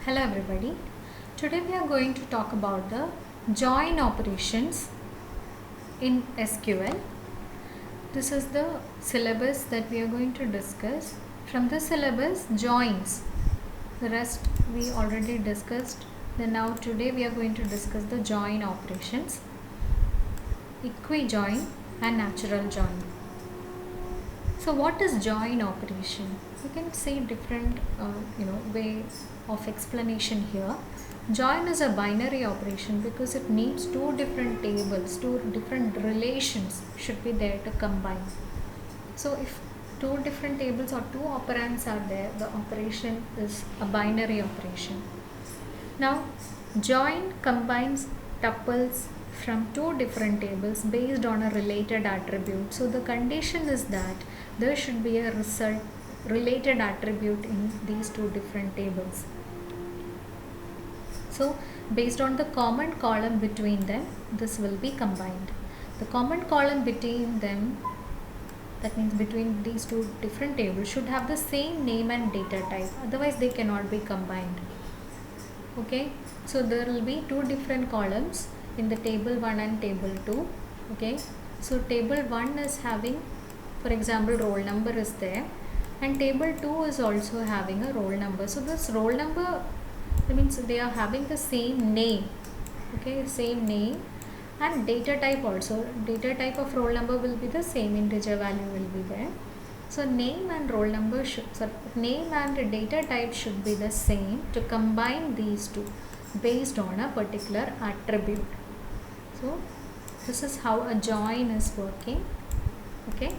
Hello everybody. Today we are going to talk about the join operations in SQL. This is the syllabus that we are going to discuss. From the syllabus, joins. The rest we already discussed. Then now today we are going to discuss the join operations, equi-join and natural join. So what is join operation? You can see different way of explanation here. Join is a binary operation because it needs two different tables, two different relations should be there to combine. So if two different tables or two operands are there, the operation is a binary operation. Now join combines tuples from two different tables based on a related attribute. So the condition is that there should be a result related attribute in these two different tables. So based on the common column between them, this will be combined. The common column between them, that means between these two different tables, should have the same name and data type, otherwise they cannot be combined. Okay, so there will be two different columns in the table 1 and table 2. Okay, so table 1 is having, for example, roll number is there, and table 2 is also having a roll number. So this roll number, that means they are having the same name. Okay, same name, and data type also. Data type of roll number will be the same, integer value will be there. So name and roll number name and data type should be the same to combine these two based on a particular attribute. So this is how a join is working. Okay,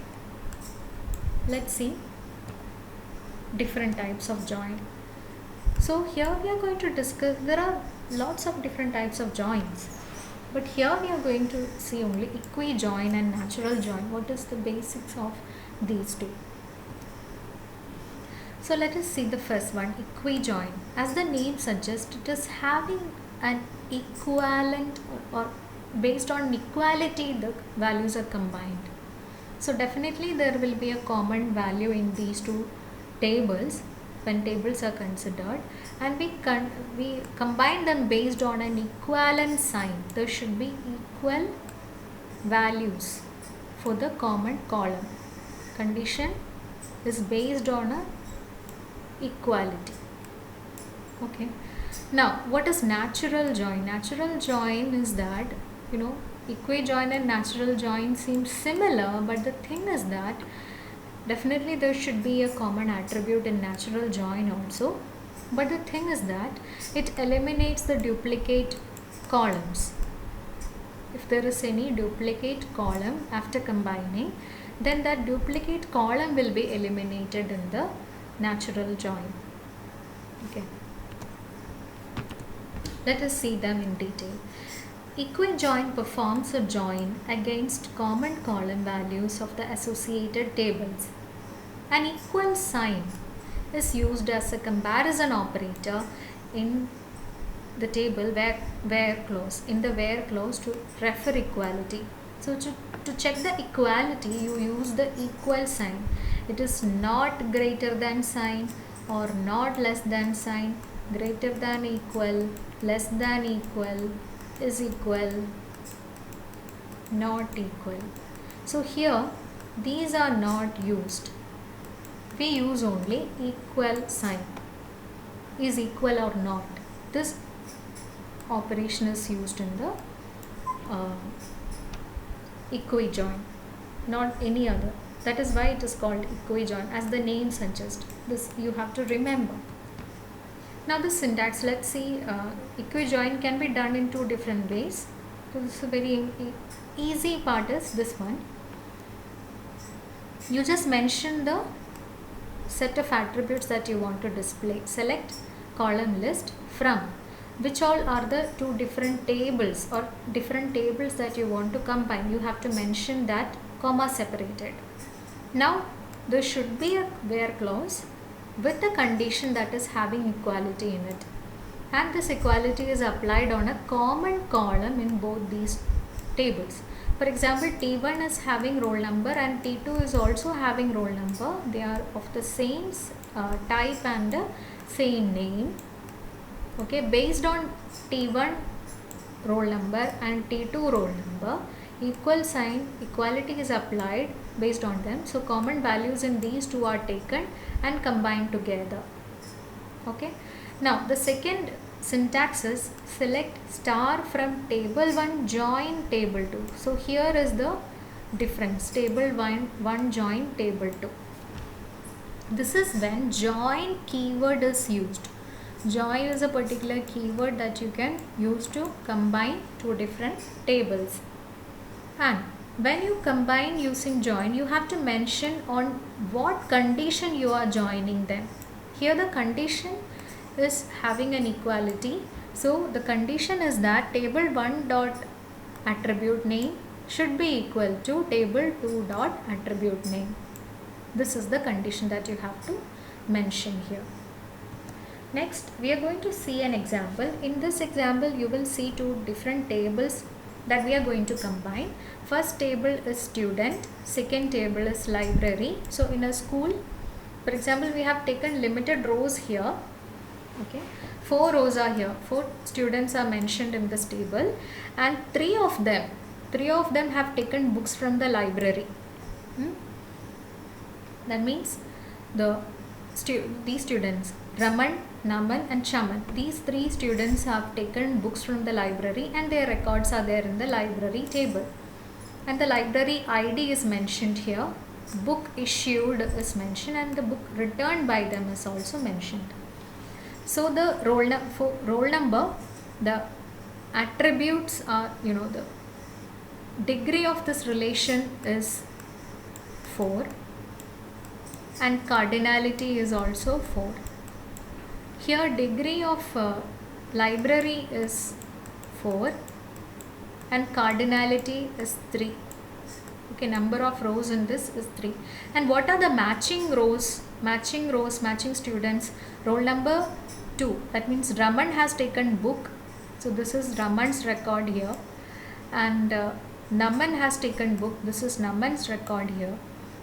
let's see different types of join. So here we are going to discuss, there are lots of different types of joins, but here we are going to see only equi-join and natural join. What is the basics of these two? So let us see the first one, equi-join. As the name suggests, it is having an equivalent, or based on equality the values are combined. So definitely there will be a common value in these two tables when tables are considered, and we combine them based on an equivalent sign. There should be equal values for the common column. Condition is based on a equality. Okay, now what is natural join? Natural join is that, equi-join and natural join seem similar, but the thing is that definitely there should be a common attribute in natural join also, but the thing is that it eliminates the duplicate columns. If there is any duplicate column after combining, then that duplicate column will be eliminated in the natural join. Okay, let us see them in detail. Equi-join performs a join against common column values of the associated tables. An equal sign is used as a comparison operator in the table where clause, in the where clause, to refer equality. So to check the equality, you use the equal sign. It is not greater than sign or not less than sign. Greater than equal, less than equal, is equal, not equal. So here these are not used. We use only equal sign, is equal or not. This operation is used in the equi-join, not any other. That is why it is called equi-join, as the name suggests. This you have to remember. Now the syntax, let's see. Equi-join can be done in two different ways. So this is a very easy part is this one. You just mention the set of attributes that you want to display. Select column list from which all are the two different tables or different tables that you want to combine. You have to mention that comma separated. Now there should be a where clause with a condition that is having equality in it, and this equality is applied on a common column in both these tables. For example, T1 is having roll number and T2 is also having roll number. They are of the same type and same name. Okay, based on T1 roll number and T2 roll number, equal sign equality is applied based on them. So common values in these two are taken and combined together. Okay, now the second syntax is select star from table 1 join table 2. So here is the difference, table 1 join table 2. This is when join keyword is used. Join is a particular keyword that you can use to combine two different tables. And when you combine using join, you have to mention on what condition you are joining them. Here the condition is having an equality. So the condition is that table 1 dot attribute name should be equal to table 2 dot attribute name. This is the condition that you have to mention here. Next, we are going to see an example. In this example, you will see two different tables that we are going to combine. First table is student, second table is library. So in a school, for example, we have taken limited rows here. Okay, 4 rows are here, 4 students are mentioned in this table, and three of them have taken books from the library. That means these students, Raman, Naman and Chaman, these 3 students have taken books from the library and their records are there in the library table. And the library ID is mentioned here, book issued is mentioned, and the book returned by them is also mentioned. So the roll number, the attributes are, the degree of this relation is 4 and cardinality is also 4. Here degree of library is 4 and cardinality is 3. Okay, number of rows in this is 3. And what are the matching rows, matching students? Roll number 2, that means Raman has taken book, so this is Raman's record here, and Naman has taken book, this is Naman's record here,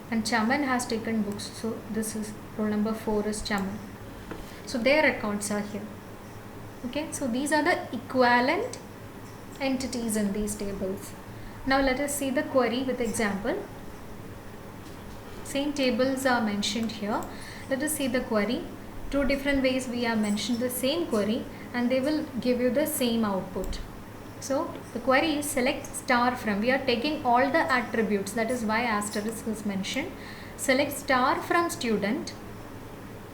and Chaman has taken books, so this is roll number 4 is Chaman. So their records are here. Okay, so these are the equivalent entities in these tables. Now let us see the query with example. Same tables are mentioned here. Let us see the query. Two different ways we have mentioned the same query and they will give you the same output. So the query is select star from, we are taking all the attributes, that is why asterisk is mentioned. Select star from student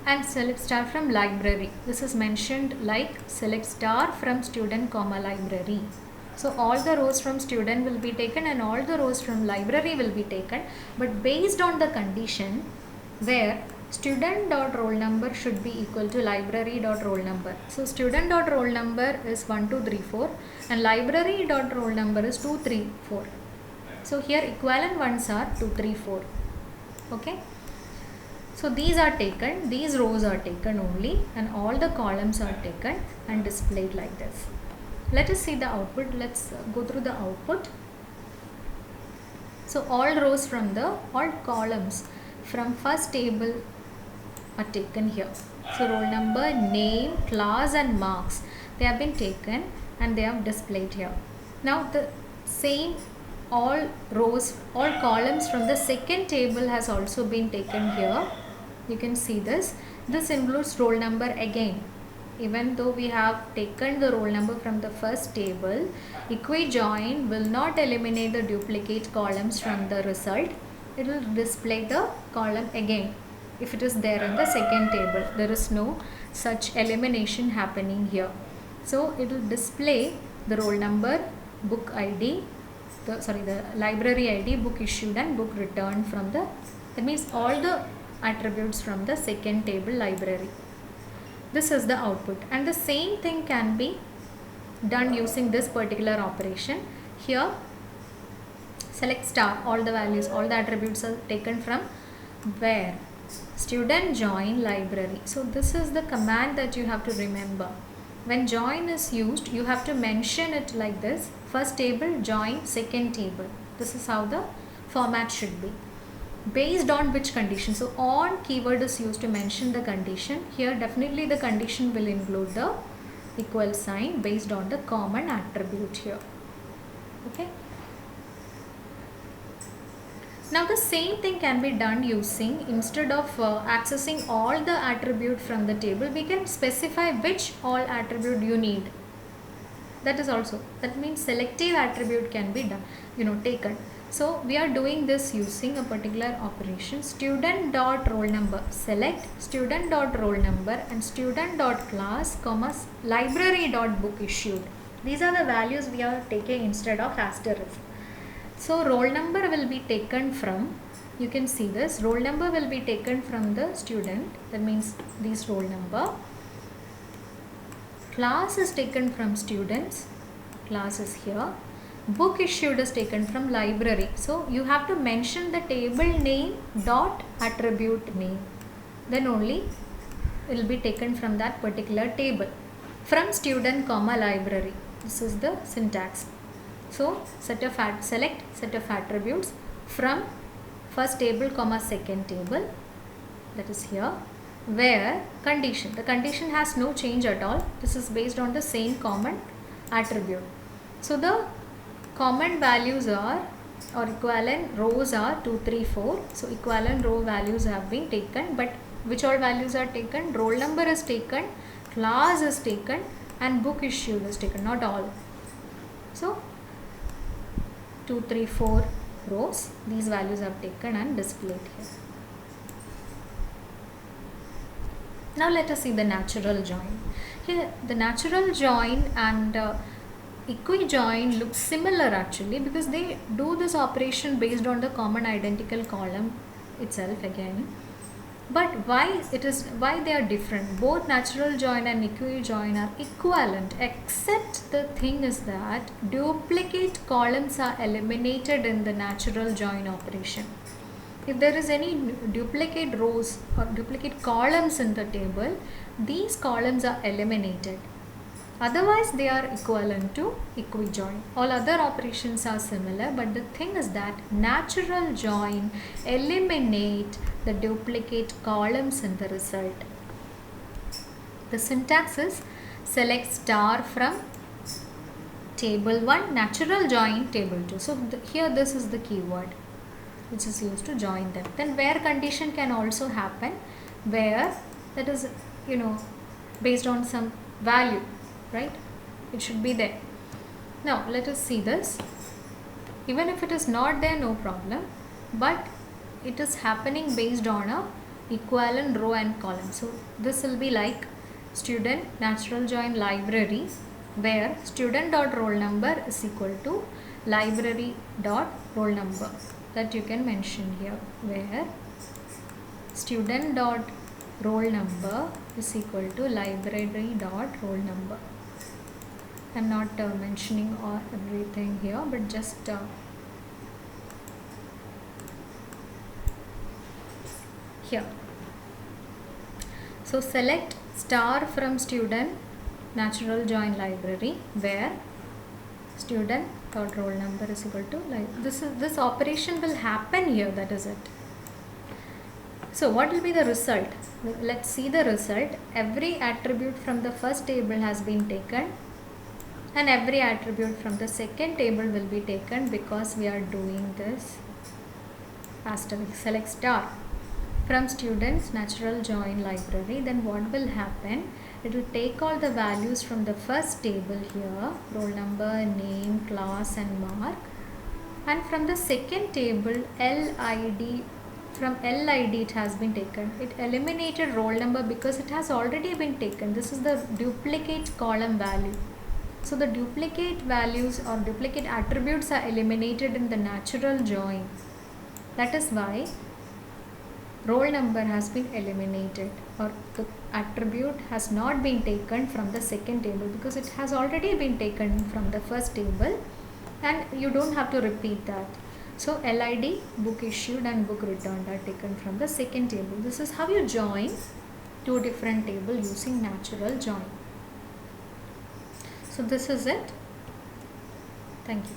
and select star from library. This is mentioned like select star from student comma library. So all the rows from student will be taken and all the rows from library will be taken, but based on the condition where student dot roll number should be equal to library dot roll number. So student dot roll number is 1 2 3 4 and library dot roll number is 2 3 4. So here equivalent ones are 2 3 4. Okay. So these are taken, these rows are taken only and all the columns are taken and displayed like this. Let us see the output. Let's go through the output. So all rows from the, all columns from first table are taken here. So roll number, name, class and marks, they have been taken and they have displayed here. Now the same all rows, all columns from the second table has also been taken here. You can see this. This includes roll number again. Even though we have taken the roll number from the first table, equijoin will not eliminate the duplicate columns from the result. It will display the column again. If it is there in the second table, there is no such elimination happening here. So it will display the roll number, book ID, the library ID, book issued and book returned from the, that means all the attributes from the second table library. This is the output and the same thing can be done using this particular operation. Here select star, all the values, all the attributes are taken from where? Student join library. So this is the command that you have to remember. When join is used, you have to mention it like this: first table join second table. This is how the format should be. Based on which condition? So on keyword is used to mention the condition. Here definitely the condition will include the equal sign based on the common attribute here. Okay. Now the same thing can be done using, instead of accessing all the attribute from the table, we can specify which all attribute you need. That is also, that means selective attribute can be done, taken. So we are doing this using a particular operation, student dot roll number, select student dot roll number and student dot class comma library dot book issued. These are the values we are taking instead of asterisk. So roll number will be taken from, you can see this, roll number will be taken from the student, that means this roll number. Class is taken from students, class is here. Book issued is taken from library. So you have to mention the table name dot attribute name. Then only it will be taken from that particular table. From student comma library. This is the syntax. So select set of attributes from first table comma second table, that is here, where condition, the condition has no change at all. This is based on the same common attribute. So the common values are, or equivalent rows are 2, 3, 4. So equivalent row values have been taken, but which all values are taken? Roll number is taken, class is taken and book issued is taken, not all. So 2, 3, 4 rows, these values are taken and displayed here. Now let us see the natural join. Here the natural join and equi-join look similar actually, because they do this operation based on the common identical column itself again. But why they are different? Both natural join and equi-join are equivalent, except the thing is that duplicate columns are eliminated in the natural join operation. If there is any duplicate rows or duplicate columns in the table, these columns are eliminated. Otherwise they are equivalent to equi-join. All other operations are similar, but the thing is that natural join eliminate the duplicate columns in the result. The syntax is select star from table 1, natural join table 2. So here this is the keyword which is used to join them. Then where condition can also happen, where that is based on some value, right? It should be there. Now let us see this. Even if it is not there, no problem, but it is happening based on a equivalent row and column. So this will be like student natural join library, where student dot roll number is equal to library dot roll number. That you can mention here, where student dot roll number is equal to library dot roll number. I am not mentioning everything here, but just here. So select star from student natural join library, where student dot roll number is equal to this operation will happen here, that is it. So what will be the result? Let's see the result. Every attribute from the first table has been taken and every attribute from the second table will be taken, because we are doing this asterisk. Select star from students natural join library. Then what will happen? It will take all the values from the first table here, roll number, name, class and mark, and from the second table LID, from LID it has been taken. It eliminated roll number because it has already been taken. This is the duplicate column value. So the duplicate values or duplicate attributes are eliminated in the natural join. That is why roll number has been eliminated, or the attribute has not been taken from the second table, because it has already been taken from the first table and you don't have to repeat that. So LID, book issued and book returned are taken from the second table. This is how you join two different tables using natural join. So this is it. Thank you.